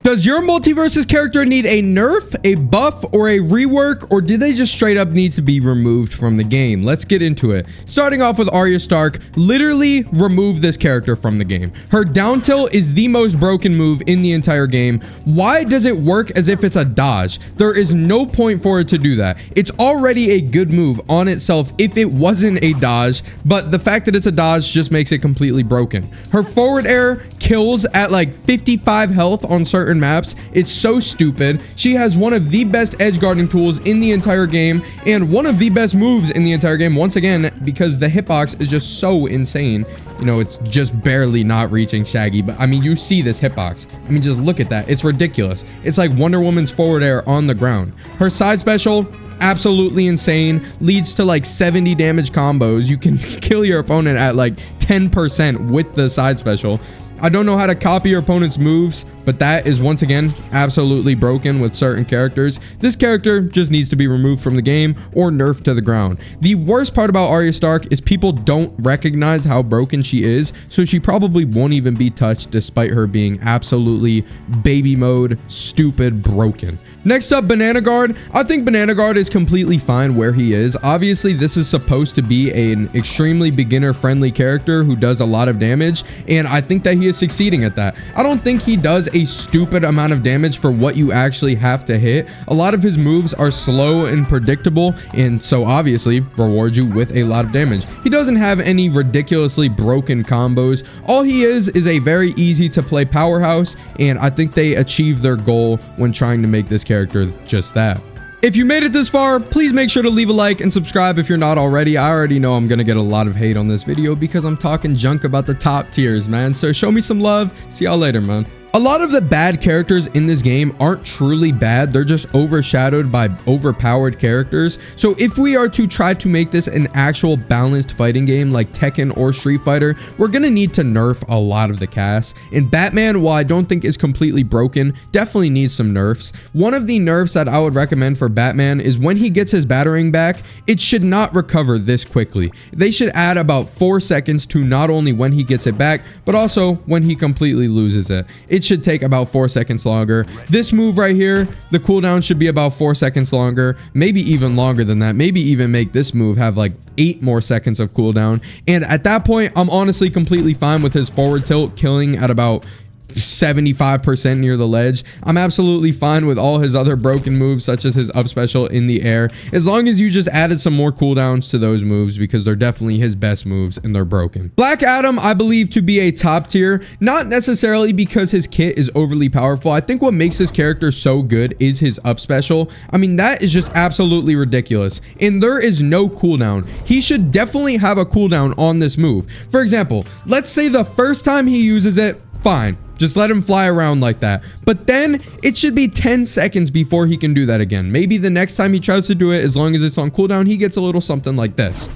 Does your MultiVersus character need a nerf, a buff, or a rework, or do they just straight up need to be removed from the game? Let's get into it. Starting off with Arya Stark, literally remove this character from the game. Her down tilt is the most broken move in the entire game. Why does it work as if it's a dodge? There is no point for it to do that. It's already a good move on itself if it wasn't a dodge, but the fact that it's a dodge just makes it completely broken. Her forward air kills at like 55 health on certain maps. It's so stupid. She has one of the best edge guarding tools in the entire game and one of the best moves in the entire game, once again, because the hitbox is just so insane. You know, it's just barely not reaching Shaggy, but I mean, you see this hitbox. I mean, just look at that. It's ridiculous. It's like Wonder Woman's forward air on the ground. Her side special, absolutely insane, leads to like 70 damage combos. You can kill your opponent at like 10% with the side special. I don't know how to copy your opponent's moves, but that is once again absolutely broken with certain characters. This character just needs to be removed from the game or nerfed to the ground. The worst part about Arya Stark is people don't recognize how broken she is, so she probably won't even be touched despite her being absolutely baby mode, stupid, broken. Next up, Banana Guard. I think Banana Guard is completely fine where he is. Obviously, this is supposed to be an extremely beginner-friendly character who does a lot of damage, and I think that he is succeeding at that. I don't think he does a stupid amount of damage for what you actually have to hit. A lot of his moves are slow and predictable, and so obviously reward you with a lot of damage. He doesn't have any ridiculously broken combos. All he is a very easy to play powerhouse, and I think they achieve their goal when trying to make this character just that. If you made it this far, please make sure to leave a like and subscribe if you're not already. I already know I'm gonna get a lot of hate on this video because I'm talking junk about the top tiers, man. So show me some love. See y'all later, man. A lot of the bad characters in this game aren't truly bad. They're just overshadowed by overpowered characters. So if we are to try to make this an actual balanced fighting game like Tekken or Street Fighter, we're gonna need to nerf a lot of the cast. And Batman, while I don't think is completely broken, definitely needs some nerfs. One of the nerfs that I would recommend for Batman is when he gets his battering back, it should not recover this quickly. They should add about 4 seconds to not only when he gets it back, but also when he completely loses it. It should take about 4 seconds longer. This move right here, the cooldown should be about 4 seconds longer, maybe even longer than that. Maybe even make this move have like 8 more seconds of cooldown. And at that point, I'm honestly completely fine with his forward tilt killing at about 75% near the ledge. I'm absolutely fine with all his other broken moves, such as his up special in the air, as long as you just added some more cooldowns to those moves, because they're definitely his best moves and they're broken. Black Adam, I believe to be a top tier, not necessarily because his kit is overly powerful. I think what makes this character so good is his up special. I mean, that is just absolutely ridiculous, and there is no cooldown. He should definitely have a cooldown on this move. For example, let's say the first time he uses it, fine, just let him fly around like that. But then it should be 10 seconds before he can do that again. Maybe the next time he tries to do it, as long as it's on cooldown, he gets a little something like this.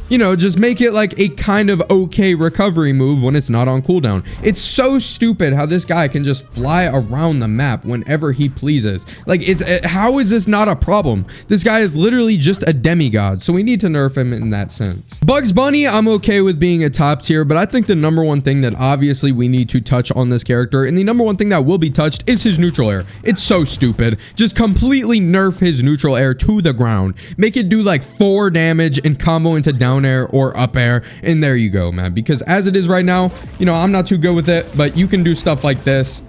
You know, just make it like a kind of okay recovery move when it's not on cooldown. It's so stupid how this guy can just fly around the map whenever he pleases. Like, how is this not a problem? This guy is literally just a demigod, so we need to nerf him in that sense. Bugs Bunny, I'm okay with being a top tier, but I think the number one thing that obviously we need to touch on this character, and the number one thing that will be touched, is his neutral air. It's so stupid. Just completely nerf his neutral air to the ground. Make it do like 4 damage and combo into down air or up air, and there you go, man. Because as it is right now, you know, I'm not too good with it, but you can do stuff like this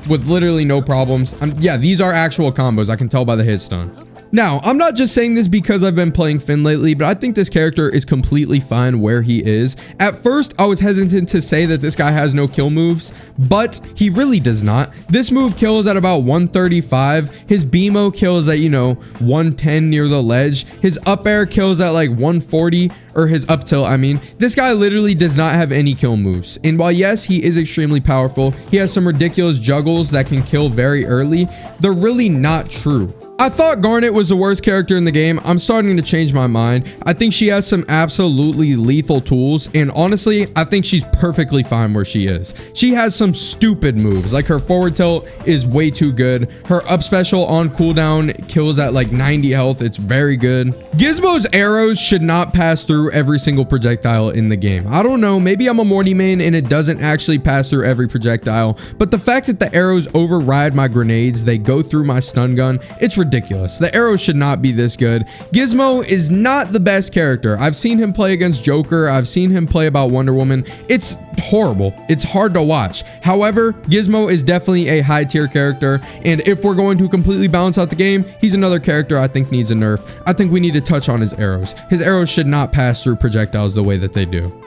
with literally no problems. Yeah, these are actual combos. I can tell by the hit stun. Now, I'm not just saying this because I've been playing Finn lately, but I think this character is completely fine where he is. At first, I was hesitant to say that this guy has no kill moves, but he really does not. This move kills at about 135. His BMO kills at, you know, 110 near the ledge. His up air kills at like 140, or his up tilt, I mean. This guy literally does not have any kill moves. And while yes, he is extremely powerful, he has some ridiculous juggles that can kill very early. They're really not true. I thought Garnet was the worst character in the game. I'm starting to change my mind. I think she has some absolutely lethal tools, and honestly, I think she's perfectly fine where she is. She has some stupid moves, like her forward tilt is way too good. Her up special on cooldown kills at like 90 health. It's very good. Gizmo's arrows should not pass through every single projectile in the game. I don't know, maybe I'm a Morty main and it doesn't actually pass through every projectile, but the fact that the arrows override my grenades, they go through my stun gun, it's ridiculous. The arrows should not be this good. Gizmo is not the best character. I've seen him play against Joker. I've seen him play about Wonder Woman. It's horrible. It's hard to watch. However, Gizmo is definitely a high tier character, and if we're going to completely balance out the game, he's another character I think needs a nerf. I think we need to touch on his arrows. His arrows should not pass through projectiles the way that they do.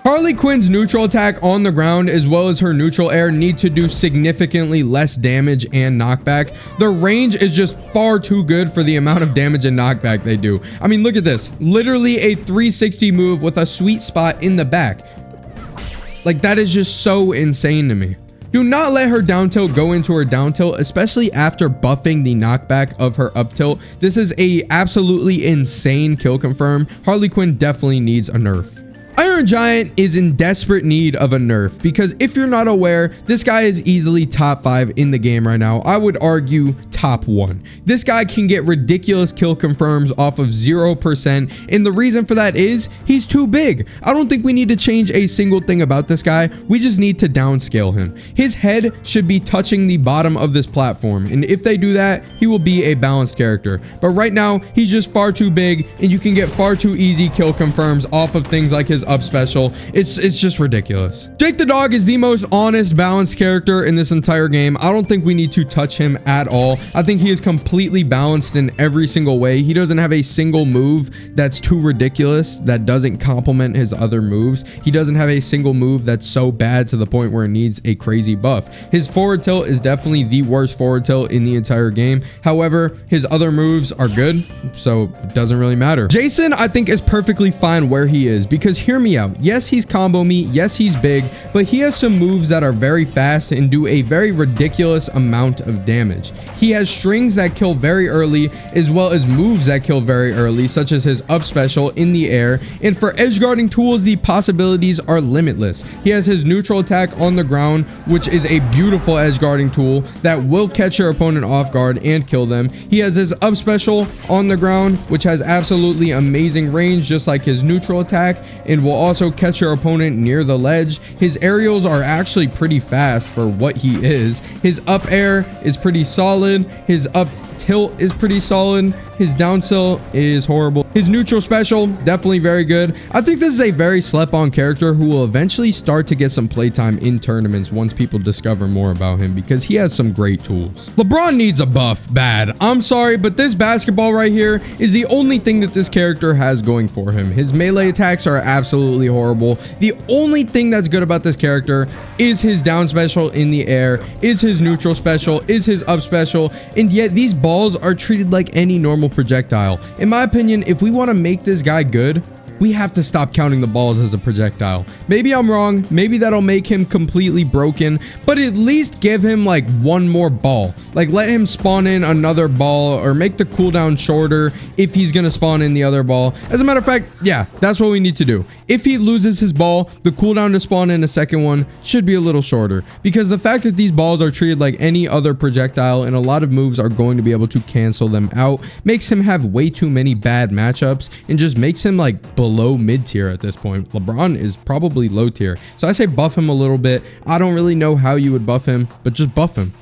Harley Quinn's neutral attack on the ground as well as her neutral air need to do significantly less damage and knockback. The range is just far too good for the amount of damage and knockback they do. I mean, look at this. Literally a 360 move with a sweet spot in the back. Like, that is just so insane to me. Do not let her down tilt go into her down tilt, especially after buffing the knockback of her up tilt. This is a absolutely insane kill confirm. Harley Quinn definitely needs a nerf. Iron Giant is in desperate need of a nerf because if you're not aware, this guy is easily top 5 in the game right now. I would argue top 1. This guy can get ridiculous kill confirms off of 0%, and the reason for that is he's too big. I don't think we need to change a single thing about this guy. We just need to downscale him. His head should be touching the bottom of this platform, and if they do that, he will be a balanced character. But right now, he's just far too big, and you can get far too easy kill confirms off of things like his up special. It's just ridiculous. Jake the dog is the most honest, balanced character in this entire game. I don't think we need to touch him at all. I think he is completely balanced in every single way. He doesn't have a single move that's too ridiculous that doesn't complement his other moves. He doesn't have a single move that's so bad to the point where it needs a crazy buff. His forward tilt is definitely the worst forward tilt in the entire game. However, his other moves are good, so it doesn't really matter. Jason, I think, is perfectly fine where he is because hear me out. Yes, he's combo meat. Yes, he's big, but he has some moves that are very fast and do a very ridiculous amount of damage. He has strings that kill very early as well as moves that kill very early, such as his up special in the air. And for edge guarding tools, the possibilities are limitless. He has his neutral attack on the ground, which is a beautiful edge guarding tool that will catch your opponent off guard and kill them. He has his up special on the ground, which has absolutely amazing range, just like his neutral attack, and will also catch your opponent near the ledge. His aerials are actually pretty fast for what he is. His up air is pretty solid. His up tilt is pretty solid. His down tilt is horrible. His neutral special, definitely very good. I think this is a very slept on character who will eventually start to get some playtime in tournaments once people discover more about him because he has some great tools. LeBron needs a buff bad. I'm sorry, but this basketball right here is the only thing that this character has going for him. His melee attacks are absolutely horrible. The only thing that's good about this character is his down special in the air, is his neutral special, is his up special, and yet these balls are treated like any normal projectile. In my opinion, if we want to make this guy good, we have to stop counting the balls as a projectile. Maybe I'm wrong. Maybe that'll make him completely broken, but at least give him like one more ball. Like let him spawn in another ball or make the cooldown shorter if he's going to spawn in the other ball. As a matter of fact, yeah, that's what we need to do. If he loses his ball, the cooldown to spawn in a second one should be a little shorter because the fact that these balls are treated like any other projectile and a lot of moves are going to be able to cancel them out makes him have way too many bad matchups and just makes him like below mid tier at this point. LeBron is probably low tier. So I say buff him a little bit. I don't really know how you would buff him, but just buff him.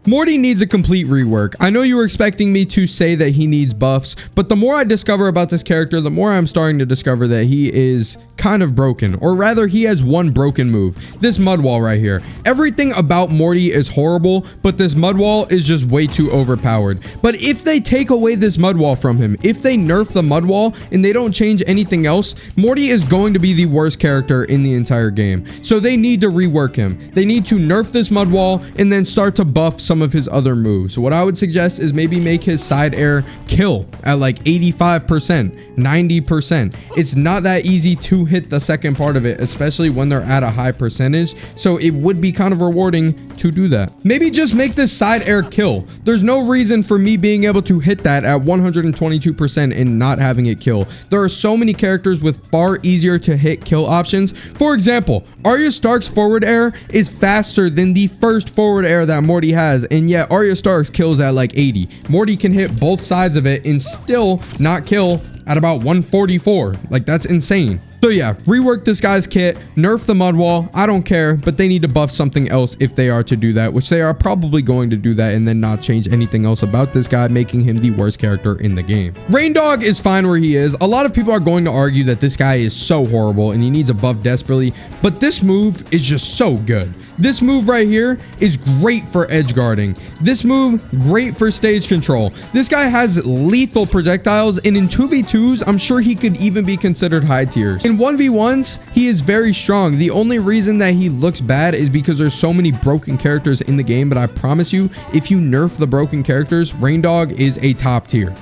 Morty needs a complete rework. I know you were expecting me to say that he needs buffs, but the more I discover about this character, the more I'm starting to discover that he is kind of broken, or rather he has one broken move. This mud wall right here. Everything about Morty is horrible, but this mud wall is just way too overpowered. But if they take away this mud wall from him, if they nerf the mud wall and they don't change anything else, Morty is going to be the worst character in the entire game. So they need to rework him. They need to nerf this mud wall and then start to buff some of his other moves. So what I would suggest is maybe make his side air kill at like 85%, 90%. It's not that easy to hit the second part of it, especially when they're at a high percentage. So it would be kind of rewarding to do that. Maybe just make this side air kill. There's no reason for me being able to hit that at 122% and not having it kill. There are so many characters with far easier to hit kill options. For example, Arya Stark's forward air is faster than the first forward air that Morty has, and yet Arya Stark's kills at like 80. Morty can hit both sides of it and still not kill at about 144. Like, that's insane. So yeah, rework this guy's kit, nerf the mud wall. I don't care, but they need to buff something else if they are to do that, which they are probably going to do that, and then not change anything else about this guy, making him the worst character in the game. Rain Dog is fine where he is. A lot of people are going to argue that this guy is so horrible and he needs a buff desperately, but this move is just so good. This move right here is great for edge guarding. This move, great for stage control. This guy has lethal projectiles, and in 2v2s, I'm sure he could even be considered high tiers. In 1v1s, he is very strong. The only reason that he looks bad is because there's so many broken characters in the game, but I promise you, if you nerf the broken characters, Rain Dog is a top tier.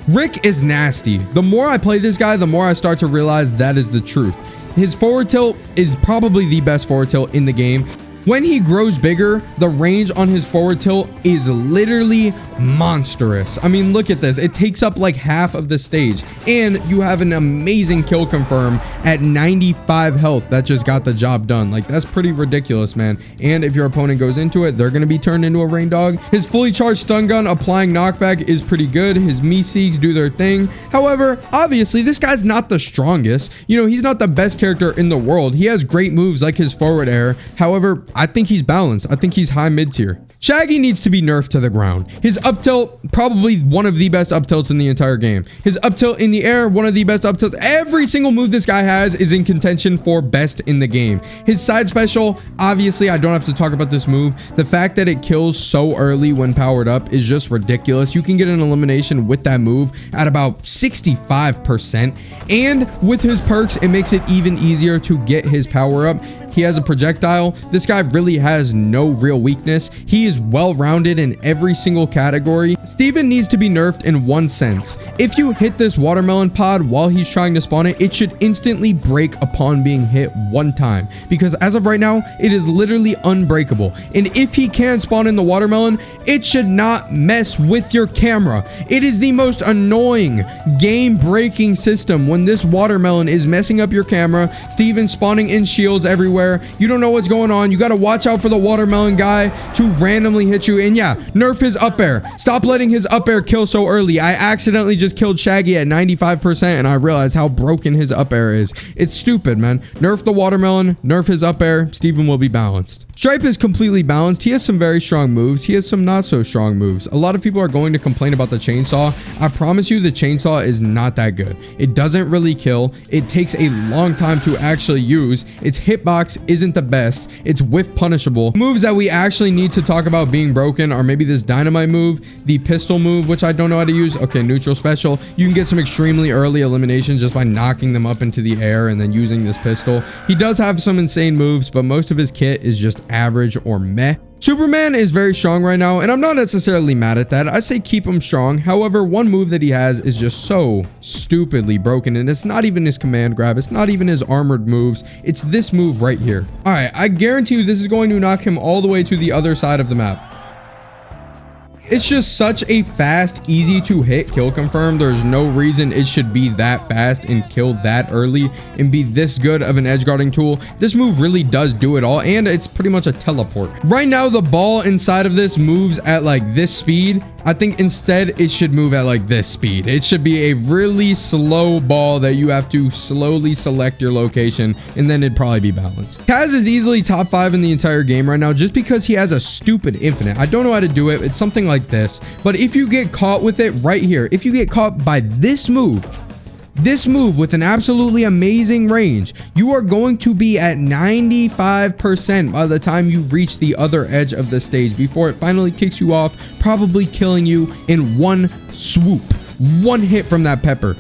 Rick is nasty. The more I play this guy, the more I start to realize that is the truth. His forward tilt is probably the best forward tilt in the game. When he grows bigger, the range on his forward tilt is literally monstrous. I mean, look at this. It takes up like half of the stage, and you have an amazing kill confirm at 95 health that just got the job done. Like, that's pretty ridiculous, man. And if your opponent goes into it, they're going to be turned into a Rain Dog. His fully charged stun gun applying knockback is pretty good. His Meeseeks do their thing. However, obviously, this guy's not the strongest. You know, he's not the best character in the world. He has great moves like his forward air. However, I think he's balanced. I think he's high mid tier. Shaggy needs to be nerfed to the ground. His up tilt, probably one of the best up tilts in the entire game. His up tilt in the air, one of the best up tilts. Every single move this guy has is in contention for best in the game. His side special, obviously, I don't have to talk about this move. The fact that it kills so early when powered up is just ridiculous. You can get an elimination with that move at about 65%. And with his perks, it makes it even easier to get his power up. He has a projectile. This guy really has no real weakness. He is well-rounded in every single category. Steven needs to be nerfed in one sense. If you hit this watermelon pod while he's trying to spawn it, it should instantly break upon being hit one time, because as of right now, it is literally unbreakable. And if he can spawn in the watermelon, it should not mess with your camera. It is the most annoying game-breaking system when this watermelon is messing up your camera. Steven spawning in shields everywhere. You don't know what's going on. You got to watch out for the watermelon guy to randomly hit you. And yeah, nerf his up air. Stop letting his up air kill so early. I accidentally just killed Shaggy at 95% and I realized how broken his up air is. It's stupid, man. Nerf the watermelon, nerf his up air. Steven will be balanced. Stripe is completely balanced. He has some very strong moves. He has some not so strong moves. A lot of people are going to complain about the chainsaw. I promise you the chainsaw is not that good. It doesn't really kill. It takes a long time to actually use. Its hitbox isn't the best. It's whiff punishable. Moves that we actually need to talk about being broken are maybe this dynamite move, the pistol move, which I don't know how to use. Okay, neutral special. You can get some extremely early eliminations just by knocking them up into the air and then using this pistol. He does have some insane moves, but most of his kit is just average or meh. Superman is very strong right now, and I'm not necessarily mad at that. I say keep him strong. However, one move that he has is just so stupidly broken, and it's not even his command grab. It's not even his armored moves. It's this move right here. All right, I guarantee you this is going to knock him all the way to the other side of the map. It's just such a fast, easy to hit kill confirm. There's no reason it should be that fast and kill that early and be this good of an edge guarding tool. This move really does do it all, and it's pretty much a teleport. Right now, the ball inside of this moves at like this speed. I think instead it should move at like this speed. It should be a really slow ball that you have to slowly select your location, and then it'd probably be balanced. Taz is easily top 5 in the entire game right now just because he has a stupid infinite. I don't know how to do it. It's something like this, but if you get caught with it right here, if you get caught by this move with an absolutely amazing range, you are going to be at 95% by the time you reach the other edge of the stage before it finally kicks you off, probably killing you in one swoop, one hit from that pepper.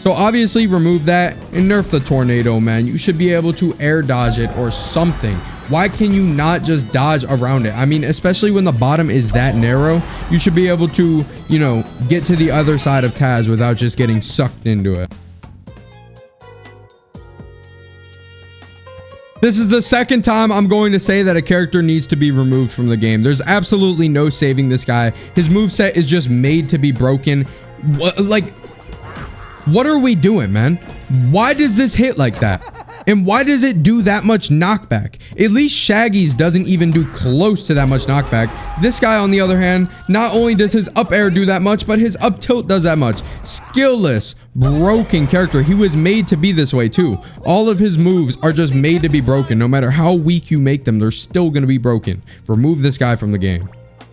So obviously remove that and nerf the tornado, man. You should be able to air dodge it or something. Why can you not just dodge around it? I mean, especially when the bottom is that narrow, you should be able to, you know, get to the other side of Taz without just getting sucked into it. This is the second time I'm going to say that a character needs to be removed from the game. There's absolutely no saving this guy. His moveset is just made to be broken. Like, what are we doing, man? Why does this hit like that? And why does it do that much knockback? At least Shaggy's doesn't even do close to that much knockback. This guy, on the other hand, not only does his up air do that much, but his up tilt does that much. Skillless, broken character. He was made to be this way too. All of his moves are just made to be broken. No matter how weak you make them, they're still going to be broken. Remove this guy from the game.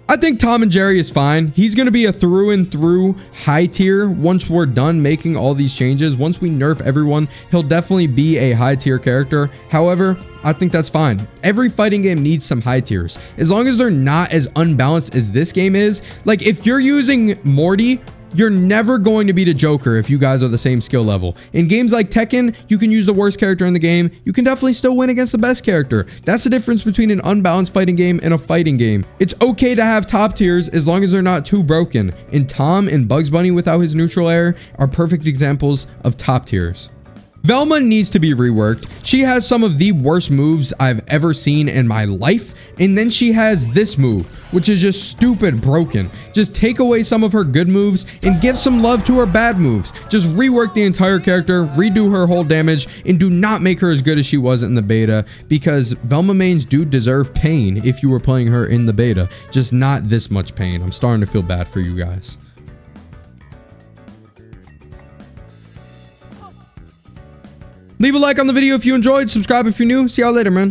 I think Tom and Jerry is fine. He's going to be a through and through high tier once we're done making all these changes. Once we nerf everyone, he'll definitely be a high tier character. However, I think that's fine. Every fighting game needs some high tiers. As long as they're not as unbalanced as this game is. Like, if you're using Morty, you're never going to beat a Joker if you guys are the same skill level. In games like Tekken, you can use the worst character in the game. You can definitely still win against the best character. That's the difference between an unbalanced fighting game and a fighting game. It's okay to have top tiers as long as they're not too broken. And Tom and Bugs Bunny without his neutral air are perfect examples of top tiers. Velma needs to be reworked. She has some of the worst moves I've ever seen in my life. And then she has this move, which is just stupid broken. Just take away some of her good moves and give some love to her bad moves. Just rework the entire character, redo her whole damage, and do not make her as good as she was in the beta, because Velma mains do deserve pain if you were playing her in the beta. Just not this much pain. I'm starting to feel bad for you guys. Leave a like on the video if you enjoyed. Subscribe if you're new. See y'all later, man.